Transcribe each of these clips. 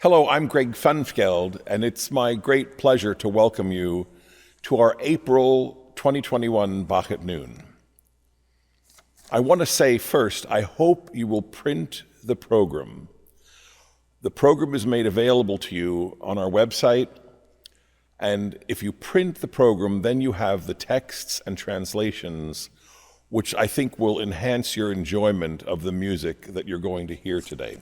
Hello, I'm Greg Funfeld, and it's my great pleasure to welcome you to our April 2021 Bach at Noon. I want to say first, I hope you will print the program. The program is made available to you on our website, and if you print the program, then you have the texts and translations, which I think will enhance your enjoyment of the music that you're going to hear today.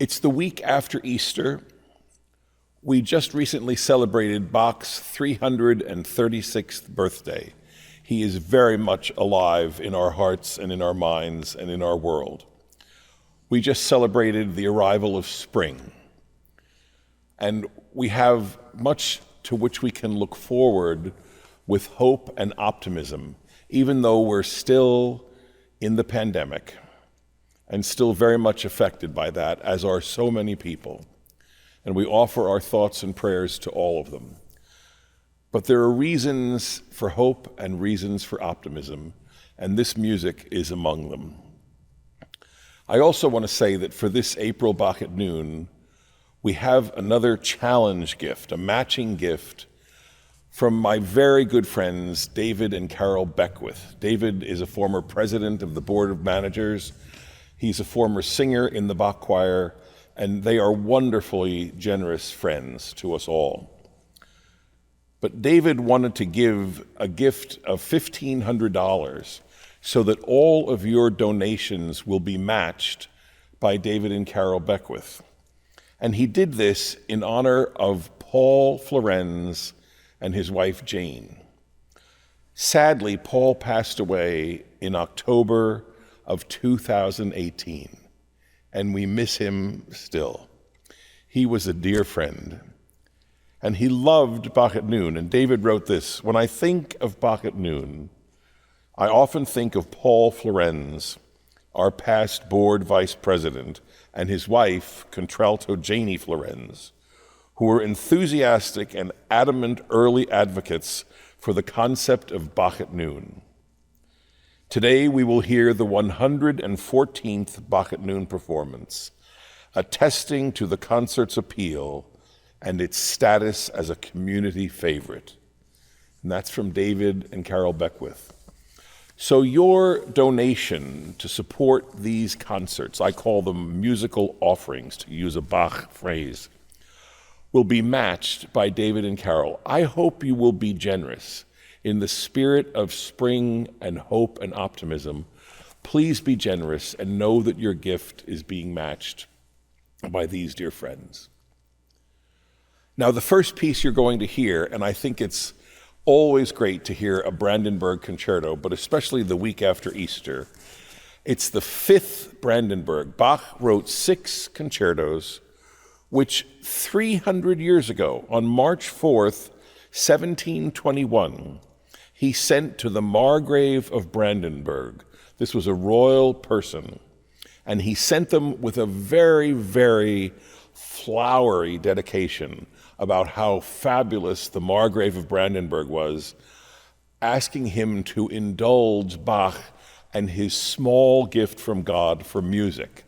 It's the week after Easter. We just recently celebrated Bach's 336th birthday. He is very much alive in our hearts and in our minds and in our world. We just celebrated the arrival of spring. And we have much to which we can look forward with hope and optimism, even though we're still in the pandemic and still very much affected by that, as are so many people. And we offer our thoughts and prayers to all of them. But there are reasons for hope and reasons for optimism, and this music is among them. I also want to say that for this April Bach at Noon, we have another challenge gift, a matching gift from my very good friends, David and Carol Beckwith. David is a former president of the Board of Managers. He's a former singer in the Bach Choir, and they are wonderfully generous friends to us all. But David wanted to give a gift of $1,500 so that all of your donations will be matched by David and Carol Beckwith. And he did this in honor of Paul Florenz and his wife Jane. Sadly, Paul passed away in October of 2018, and we miss him still. He was a dear friend, and he loved Bach at Noon. And David wrote this: "When I think of Bach at Noon, I often think of Paul Florenz, our past board vice president, and his wife, contralto Janie Florenz, who were enthusiastic and adamant early advocates for the concept of Bach at Noon. Today we will hear the 114th Bach at Noon performance, attesting to the concert's appeal and its status as a community favorite." And that's from David and Carol Beckwith. So your donation to support these concerts, I call them musical offerings, to use a Bach phrase, will be matched by David and Carol. I hope you will be generous. In the spirit of spring and hope and optimism, please be generous and know that your gift is being matched by these dear friends. Now, the first piece you're going to hear, and I think it's always great to hear a Brandenburg Concerto, but especially the week after Easter, it's the 5th Brandenburg. Bach wrote 6 concertos, which 300 years ago, on March 4th, 1721, he sent to the Margrave of Brandenburg. This was a royal person, and he sent them with a very, very flowery dedication about how fabulous the Margrave of Brandenburg was, asking him to indulge Bach and his small gift from God for music.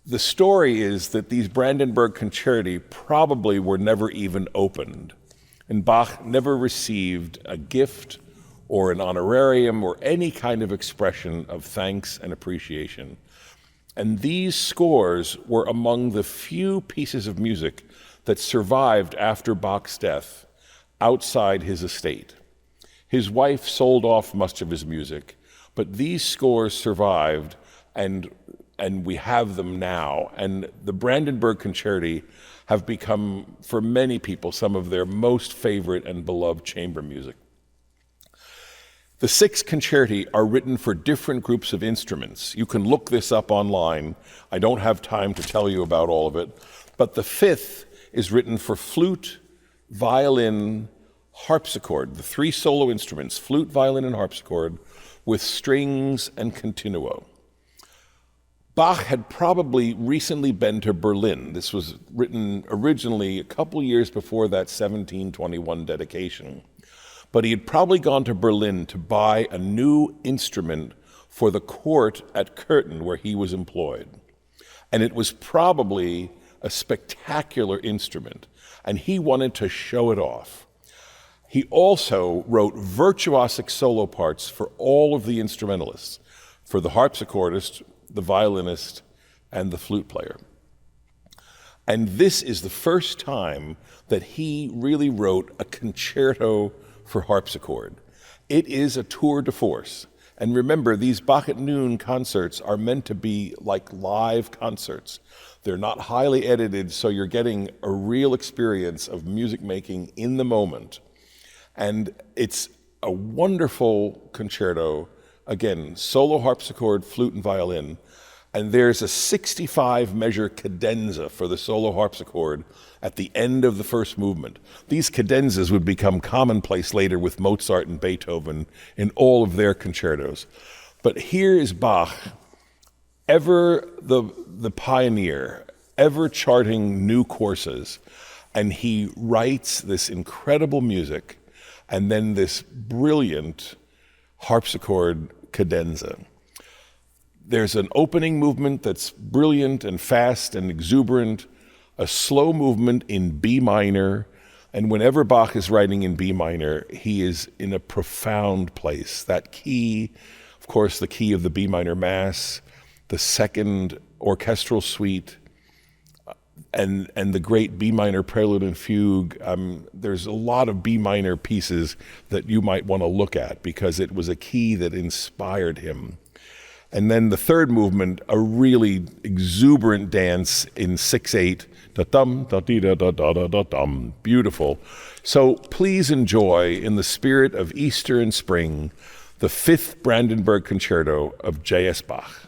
The story is that these Brandenburg concerti probably were never even opened, and Bach never received a gift or an honorarium or any kind of expression of thanks and appreciation. And these scores were among the few pieces of music that survived after Bach's death outside his estate. His wife sold off much of his music, but these scores survived, and we have them now. And the Brandenburg concerti have become, for many people, some of their most favorite and beloved chamber music. The 6 concerti are written for different groups of instruments. You can look this up online. I don't have time to tell you about all of it. But the 5th is written for flute, violin, harpsichord, the 3 solo instruments, flute, violin, and harpsichord, with strings and continuo. Bach had probably recently been to Berlin. This was written originally a couple years before that 1721 dedication. But he had probably gone to Berlin to buy a new instrument for the court at Curtin where he was employed. and it was probably a spectacular instrument, and he wanted to show it off. He also wrote virtuosic solo parts for all of the instrumentalists, for the harpsichordist, the violinist, and the flute player. And this is the first time that he really wrote a concerto for harpsichord. It is a tour de force. And remember, these Bach at Noon concerts are meant to be like live concerts. They're not highly edited, so you're getting a real experience of music making in the moment. And it's a wonderful concerto. Again, solo harpsichord, flute, and violin. And there's a 65-measure cadenza for the solo harpsichord at the end of the first movement. These cadenzas would become commonplace later with Mozart and Beethoven in all of their concertos. But here is Bach, ever the pioneer, ever charting new courses, and he writes this incredible music and then this brilliant harpsichord cadenza. There's an opening movement that's brilliant and fast and exuberant, a slow movement in B minor, and whenever Bach is writing in B minor, he is in a profound place. That key, of course, the key of the B minor Mass, the second orchestral suite, and the great B minor prelude and fugue. There's a lot of B minor pieces that you might want to look at because it was a key that inspired him. And then the third movement, a really exuberant dance in 6/8, da-dum, da-dee-da-da-da-da-dum, beautiful. So please enjoy, in the spirit of Easter and spring, the 5th Brandenburg Concerto of J.S. Bach.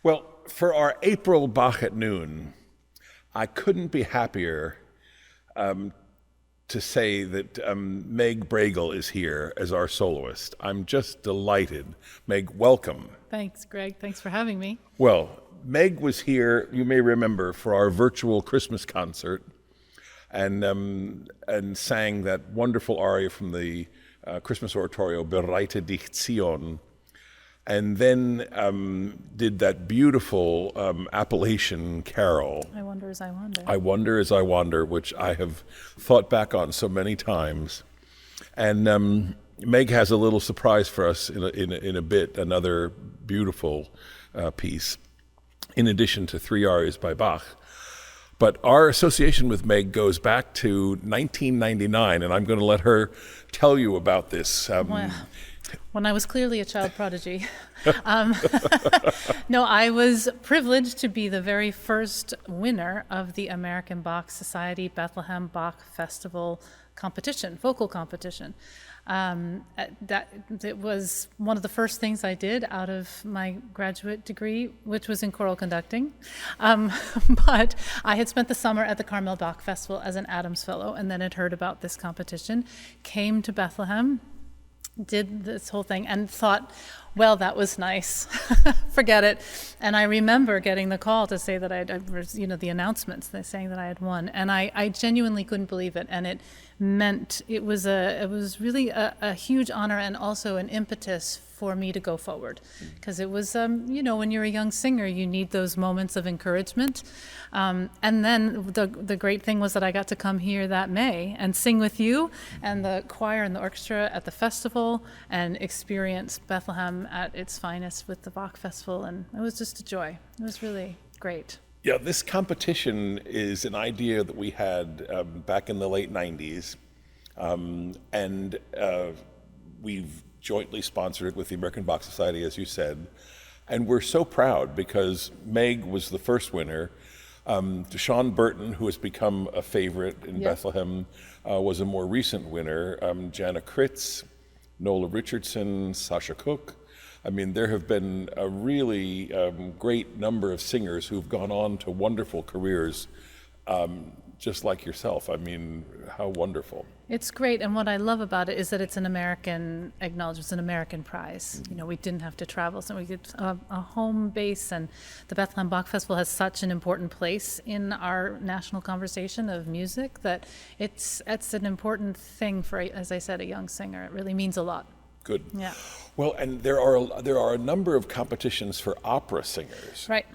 Well, for our April Bach at Noon, I couldn't be happier to say that Meg Bregel is here as our soloist. I'm just delighted. Meg, welcome. Thanks, Greg. Thanks for having me. Well, Meg was here, you may remember, for our virtual Christmas concert and sang that wonderful aria from the Christmas Oratorio, Bereite dich Zion, and then did that beautiful Appalachian carol. I wonder as I wander. I wonder as I wander, which I have thought back on so many times. And Meg has a little surprise for us in a bit, another beautiful piece, in addition to 3 arias by Bach. But our association with Meg goes back to 1999, and I'm going to let her tell you about this. When I was clearly a child prodigy. No, I was privileged to be the very first winner of the American Bach Society Bethlehem Bach Festival competition, vocal competition. It was one of the first things I did out of my graduate degree, which was in choral conducting. But I had spent the summer at the Carmel Bach Festival as an Adams Fellow, and then had heard about this competition, came to Bethlehem, did this whole thing, and thought, well, that was nice. Forget it. And I remember getting the call to say that the announcements, saying that I had won, and I genuinely couldn't believe it. And it meant it was really a huge honor, and also an impetus for me to go forward, because it was when you're a young singer, you need those moments of encouragement. And then the great thing was that I got to come here that May and sing with you and the choir and the orchestra at the festival, and experience Bethlehem at its finest with the Bach Festival, and it was just a joy. It was really great. Yeah, this competition is an idea that we had back in the late 90s, and we've jointly sponsored it with the American Bach Society, as you said, and we're so proud because Meg was the first winner. Deshaun Burton, who has become a favorite in Bethlehem, was a more recent winner. Jana Kritz, Nola Richardson, Sasha Cook. I mean, there have been a really great number of singers who've gone on to wonderful careers, just like yourself. I mean, how wonderful. It's great, and what I love about it is that it's an American acknowledgement, it's an American prize. We didn't have to travel, so we get a home base, and the Bethlehem Bach Festival has such an important place in our national conversation of music that it's an important thing for, as I said, a young singer. It really means a lot. Good. Yeah. Well, and there are a number of competitions for opera singers. Right.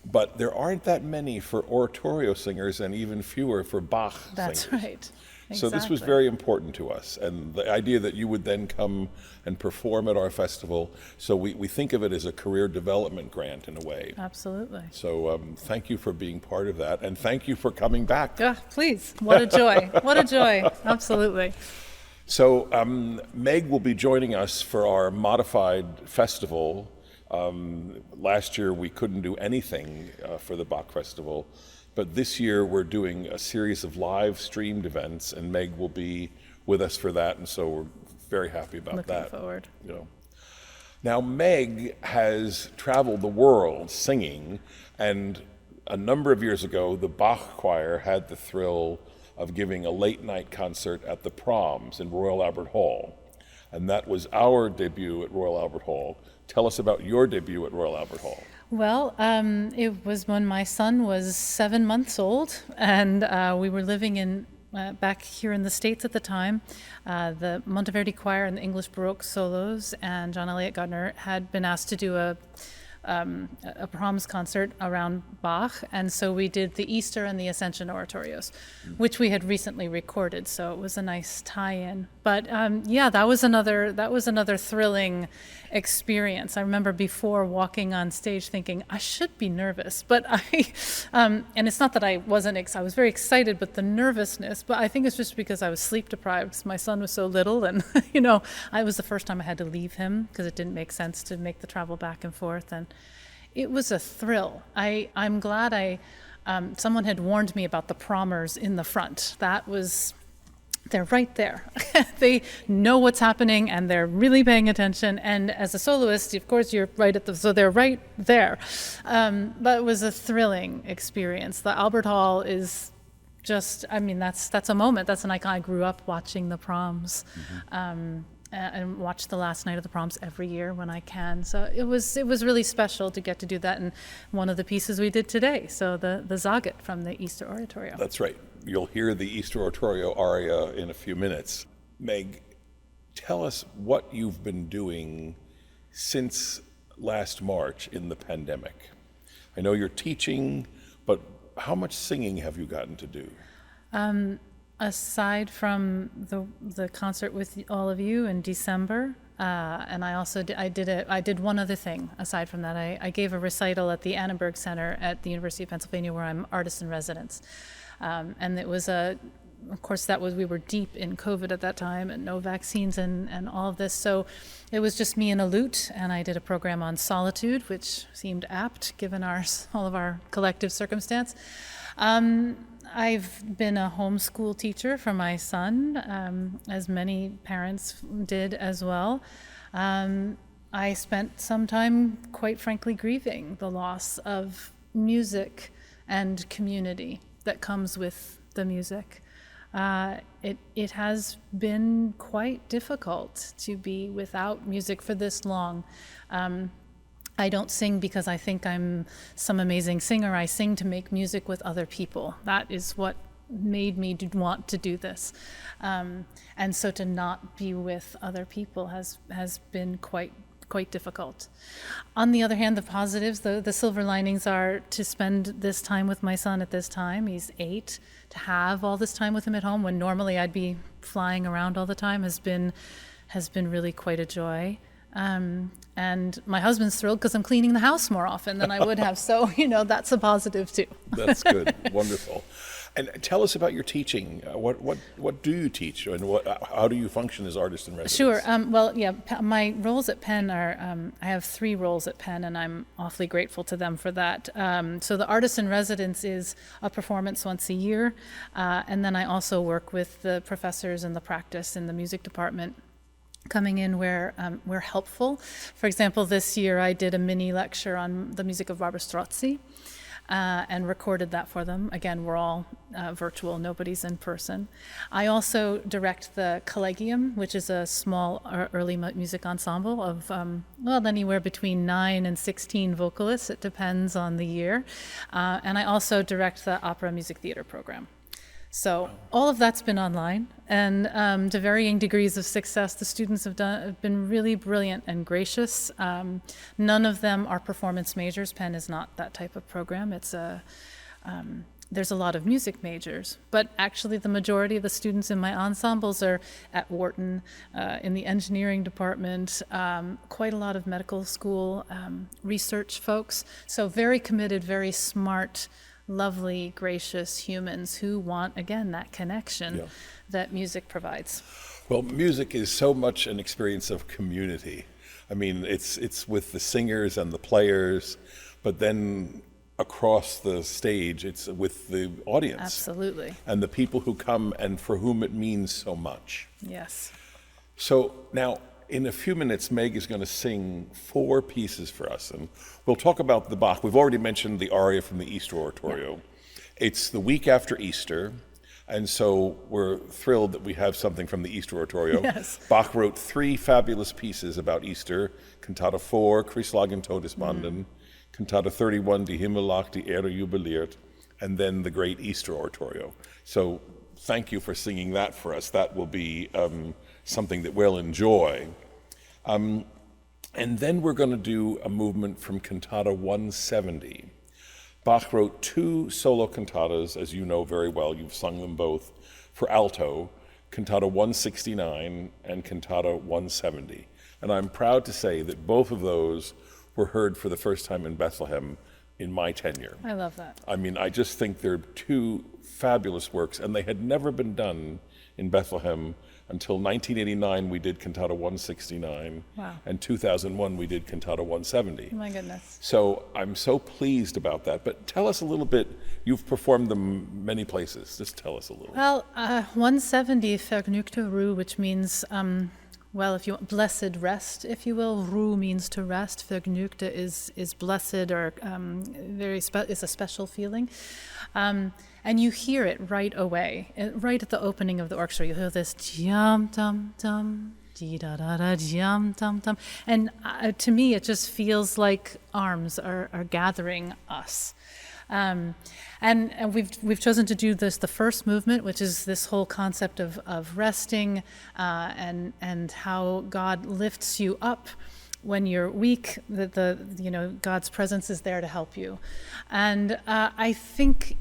But there aren't that many for oratorio singers, and even fewer for Bach That's singers. right. So this was very important to us, and the idea that you would then come and perform at our festival, so we think of it as a career development grant in a way. Absolutely. So thank you for being part of that, and thank you for coming back. Please, what a joy. What a joy. Absolutely. So Meg will be joining us for our modified festival. Last year we couldn't do anything for the Bach Festival, but this year we're doing a series of live streamed events, and Meg will be with us for that, and so we're very happy about that. Looking forward. Now Meg has traveled the world singing, and a number of years ago the Bach Choir had the thrill of giving a late night concert at the Proms in Royal Albert Hall, and that was our debut at Royal Albert Hall. Tell us about your debut at Royal Albert Hall. Well, it was when my son was 7 months old, and we were living back here in the States at the time. The Monteverdi Choir and the English Baroque solos and John Eliot Gardner had been asked to do a Proms concert around Bach, and so we did the Easter and the Ascension oratorios, which we had recently recorded, so it was a nice tie-in. But that was another thrilling experience. I remember before walking on stage thinking I should be nervous, but and it's not that I wasn't. I was very excited, but the nervousness. But I think it's just because I was sleep deprived because my son was so little, and it was the first time I had to leave him because it didn't make sense to make the travel back and forth, and it was a thrill. I'm glad someone had warned me about the prommers in the front. They're right there. They know what's happening and they're really paying attention. And as a soloist, of course, you're right so they're right there. But it was a thrilling experience. The Albert Hall is just, that's a moment. That's an icon. I grew up watching the proms. And watch the last night of the proms every year when I can. So it was really special to get to do that. And one of the pieces we did today, so the Zagat from the Easter Oratorio. That's right. You'll hear the Easter Oratorio Aria in a few minutes. Meg, tell us what you've been doing since last March in the pandemic. I know you're teaching, but how much singing have you gotten to do? Aside from the concert with all of you in December, and I did one other thing aside from that. I gave a recital at the Brandenburg Center at the University of Pennsylvania, where I'm artist in residence, and it was of course we were deep in COVID at that time and no vaccines and all of this, so it was just me and a lute, and I did a program on solitude, which seemed apt given all of our collective circumstance. I've been a homeschool teacher for my son, as many parents did as well. I spent some time, quite frankly, grieving the loss of music and community that comes with the music. It has been quite difficult to be without music for this long. I don't sing because I think I'm some amazing singer. I sing to make music with other people. That is what made me want to do this. And so to not be with other people has been quite difficult. On the other hand, the positives, the silver linings are to spend this time with my son at this time. He's 8. To have all this time with him at home when normally I'd be flying around all the time has been really quite a joy. And my husband's thrilled because I'm cleaning the house more often than I would have. So, that's a positive too. That's good. Wonderful. And tell us about your teaching. What do you teach, and how do you function as artist in residence? Sure. My roles at Penn are, I have 3 roles at Penn, and I'm awfully grateful to them for that. So the artist in residence is a performance once a year, and then I also work with the professors in the practice in the music department, coming in where we're helpful. For example, this year I did a mini lecture on the music of Barbara Strozzi and recorded that for them. Again, we're all virtual, nobody's in person. I also direct the Collegium, which is a small early music ensemble of, anywhere between 9 and 16 vocalists. It depends on the year. And I also direct the opera music theater program. So all of that's been online, and to varying degrees of success. The students have been really brilliant and gracious. None of them are performance majors. Penn is not that type of program. There's a lot of music majors, but actually the majority of the students in my ensembles are at Wharton, in the engineering department, quite a lot of medical school research folks. So very committed, very smart, lovely, gracious humans who want, again, that connection that music provides. Well, music is so much an experience of community. I mean, it's with the singers and the players, but then across the stage, it's with the audience. Absolutely. And the people who come and for whom it means so much. Yes. So now, in a few minutes, Meg is going to sing 4 pieces for us, and we'll talk about the Bach. We've already mentioned the Aria from the Easter Oratorio. It's the week after Easter, and so we're thrilled that we have something from the Easter Oratorio. Yes. Bach wrote 3 fabulous pieces about Easter: Cantata 4, Christlagen Todesbanden, Cantata 31, Die Himmel lag, die Erde jubiliert, and then the great Easter Oratorio. So thank you for singing that for us. That will be something that we'll enjoy. And then we're going to do a movement from Cantata 170. Bach wrote 2 solo cantatas, as you know very well, you've sung them both, for alto, Cantata 169 and Cantata 170. And I'm proud to say that both of those were heard for the first time in Bethlehem in my tenure. I love that. I mean, I just think they're two fabulous works, and they had never been done in Bethlehem until 1989. We did Cantata 169, Wow. and 2001 we did Cantata 170. My goodness. So I'm so pleased about that. But tell us a little bit. You've performed them many places. Just tell us a little. Well, 170 Vergnügte Ruhe, which means, well, if you want, blessed rest, if you will. Ruhe means to rest. Vergnügte is blessed, or is a special feeling. And you hear it right away, right at the opening of the orchestra. You hear this dum dum dum, dee da da da dum dum dum, and to me it just feels like arms are gathering us. And we've chosen to do this the first movement, which is this whole concept of resting, and how God lifts you up when you're weak. That God's presence is there to help you, and I think.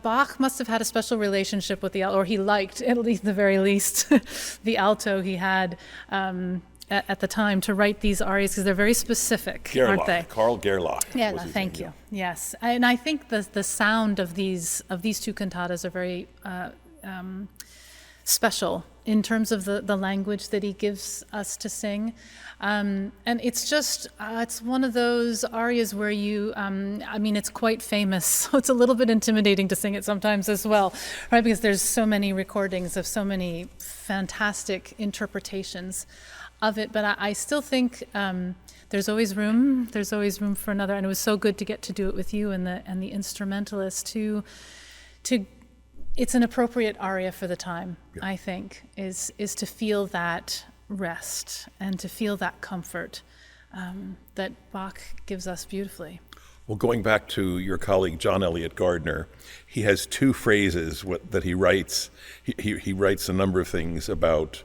Bach must have had a special relationship with the alto, or he liked, at least the very least, the alto he had at the time to write these arias, because they're very specific, aren't they? Carl Gerlach. Yeah, thank you. Yes, and I think the sound of these two cantatas are very special in terms of the language that he gives us to sing. And it's just, it's one of those arias where it's quite famous, so it's a little bit intimidating to sing it sometimes as well, right? Because there's so many recordings of so many fantastic interpretations of it. But I still think there's always room for another, and it was so good to get to do it with you and the instrumentalist to it's an appropriate aria for the time, yeah. I think, is to feel that rest and to feel that comfort that Bach gives us beautifully. Well, going back to your colleague John Eliot Gardner, he has two phrases that he writes. He writes a number of things about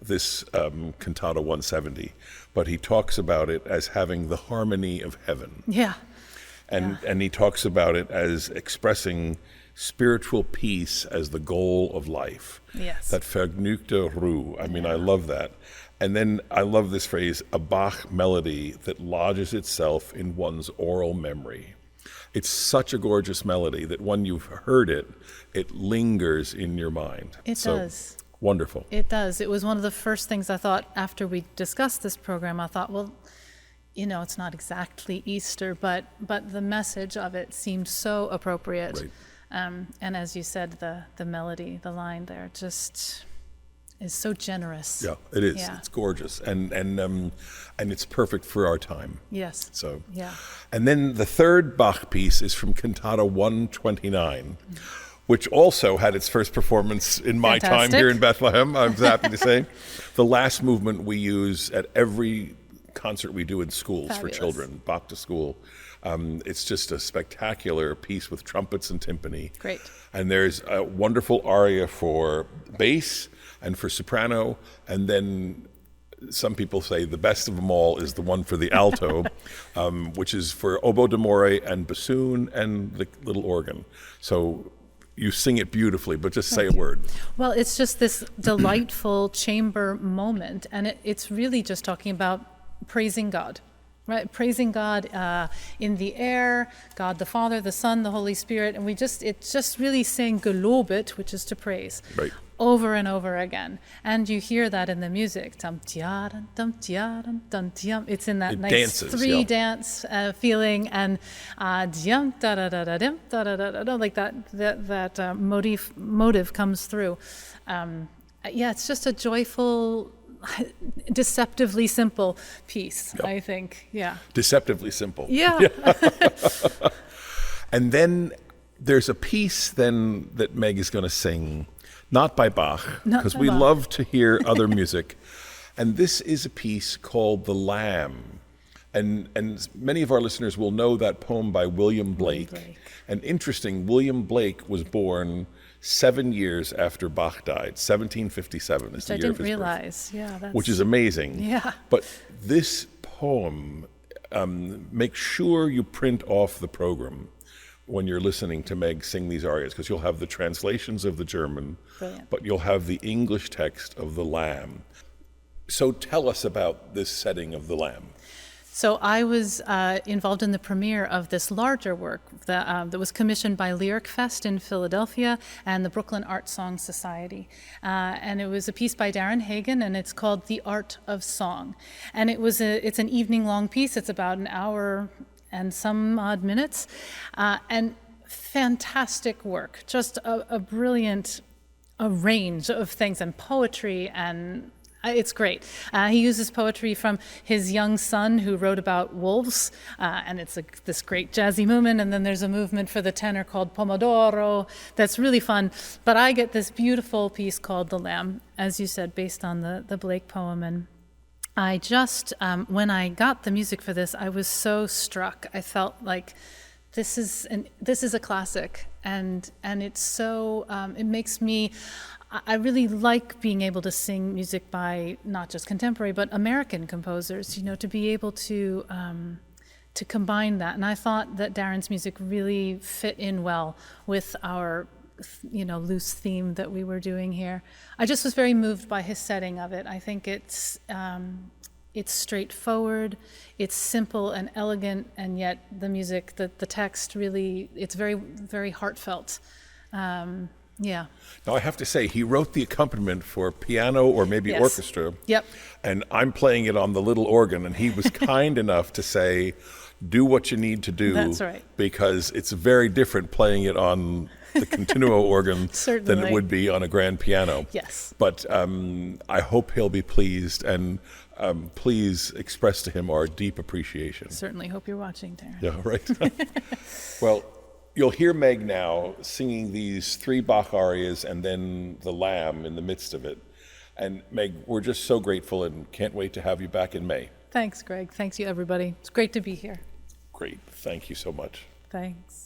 this Cantata 170, but he talks about it as having the harmony of heaven. Yeah. And he talks about it as expressing spiritual peace as the goal of life. Yes. That Vergnügte Ruhe. I mean, I love that. And then I love this phrase, a Bach melody that lodges itself in one's oral memory. It's such a gorgeous melody that when you've heard it, it lingers in your mind. It does. Wonderful. It does. It was one of the first things I thought after we discussed this program. I thought, well, it's not exactly Easter, but the message of it seemed so appropriate. Right. And as you said, the melody, the line there, just is so generous. Yeah, it is. Yeah. It's gorgeous, and it's perfect for our time. Yes. So. Yeah. And then the third Bach piece is from Cantata 129, which also had its first performance in my time here in Bethlehem. I'm happy to say, the last movement we use at every concert we do in schools. Fabulous. For children, Bach to School. It's just a spectacular piece with trumpets and timpani. Great. And there's a wonderful aria for bass and for soprano, and then some people say the best of them all is the one for the alto, which is for oboe d'amore and bassoon and the little organ. So you sing it beautifully, but just say a word. Well, it's just this delightful chamber moment, and it's really just talking about praising God. Right, praising God in the air, God the Father, the Son, the Holy Spirit, and it's just really saying gelobet, which is to praise, right, over and over again. And you hear that in the music, tum tiaran, tum tiaran, tum tiam. It's in that nice dance feeling, and diam da da da da dim da da da da, like that motive comes through. It's just a joyful, deceptively simple piece. Yep. I think. Yeah. Deceptively simple. Yeah. And then there's a piece then that Meg is going to sing, not by Bach, because we love to hear other music. And this is a piece called The Lamb. And many of our listeners will know that poem by William Blake. And interesting, William Blake was born 7 years after Bach died. 1757 is the year of his birth. I didn't realize. Yeah, which is amazing. Yeah. But this poem, make sure you print off the program when you're listening to Meg sing these arias, because you'll have the translations of the German, brilliant, but you'll have the English text of The Lamb. So tell us about this setting of The Lamb. So I was involved in the premiere of this larger work that was commissioned by Lyric Fest in Philadelphia and the Brooklyn Art Song Society. And it was a piece by Darren Hagen, and it's called The Art of Song. And it's an evening-long piece. It's about an hour and some odd minutes. And fantastic work, just a brilliant range of things, and poetry, and it's great. He uses poetry from his young son who wrote about wolves, and it's this great jazzy movement, and then there's a movement for the tenor called Pomodoro that's really fun. But I get this beautiful piece called The Lamb, as you said, based on the Blake poem. And I just, when I got the music for this, I was so struck. I felt like this is a classic, and it's so, it makes me, I really like being able to sing music by not just contemporary, but American composers, to be able to combine that. And I thought that Darren's music really fit in well with our, loose theme that we were doing here. I just was very moved by his setting of it. I think it's straightforward, it's simple and elegant, and yet the music, the text really, it's very, very heartfelt. Yeah. Now, I have to say, he wrote the accompaniment for piano or maybe Yes. orchestra. Yep. And I'm playing it on the little organ, and he was kind enough to say, do what you need to do. That's right. Because it's very different playing it on the continuo organ than it Certainly. would be on a grand piano. Yes. But I hope he'll be pleased, and please express to him our deep appreciation. Certainly hope you're watching, Darren. Yeah, right. Well, you'll hear Meg now singing these 3 Bach arias and then the Lamb in the midst of it. And Meg, we're just so grateful and can't wait to have you back in May. Thanks, Greg. Thanks you, everybody. It's great to be here. Great. Thank you so much. Thanks.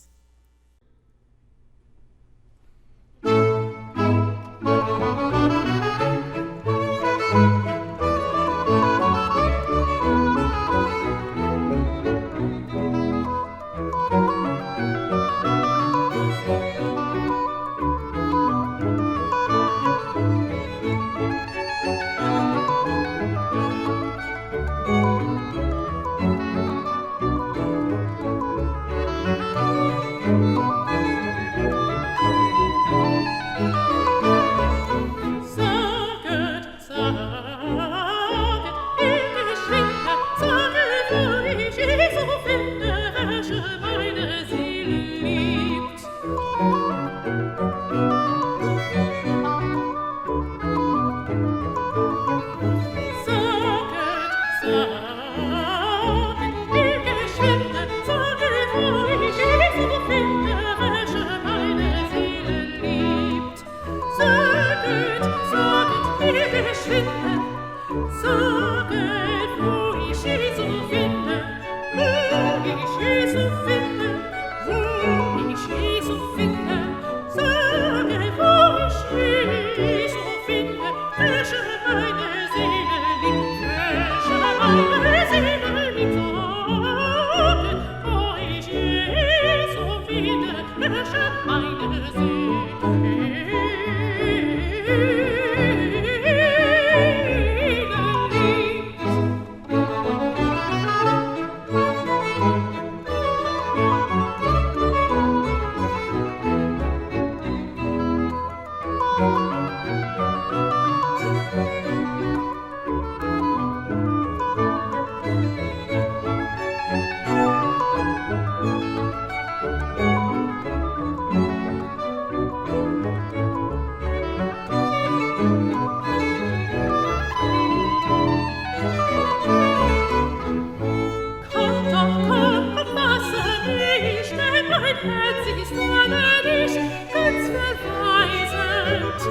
Ganz verweisend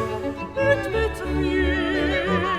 und betrübt.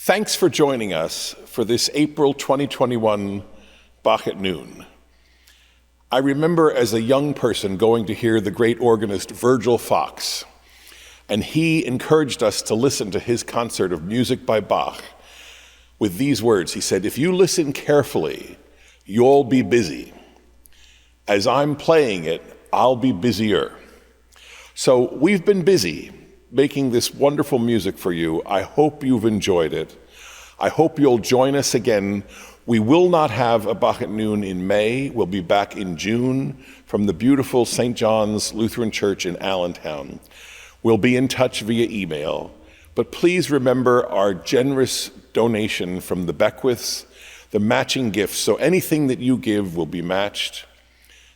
Thanks for joining us for this April 2021 Bach at Noon. I remember as a young person going to hear the great organist Virgil Fox, and he encouraged us to listen to his concert of music by Bach with these words. He said, "If you listen carefully, you'll be busy. As I'm playing it, I'll be busier." So we've been busy making this wonderful music for you. I hope you've enjoyed it. I hope you'll join us again. We will not have a Bach at Noon in May. We'll be back in June from the beautiful St. John's Lutheran Church in Allentown. We'll be in touch via email. But please remember our generous donation from the Beckwiths, the matching gifts. So anything that you give will be matched.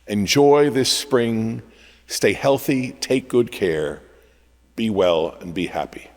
Enjoy this spring. Stay healthy, take good care, be well, and be happy.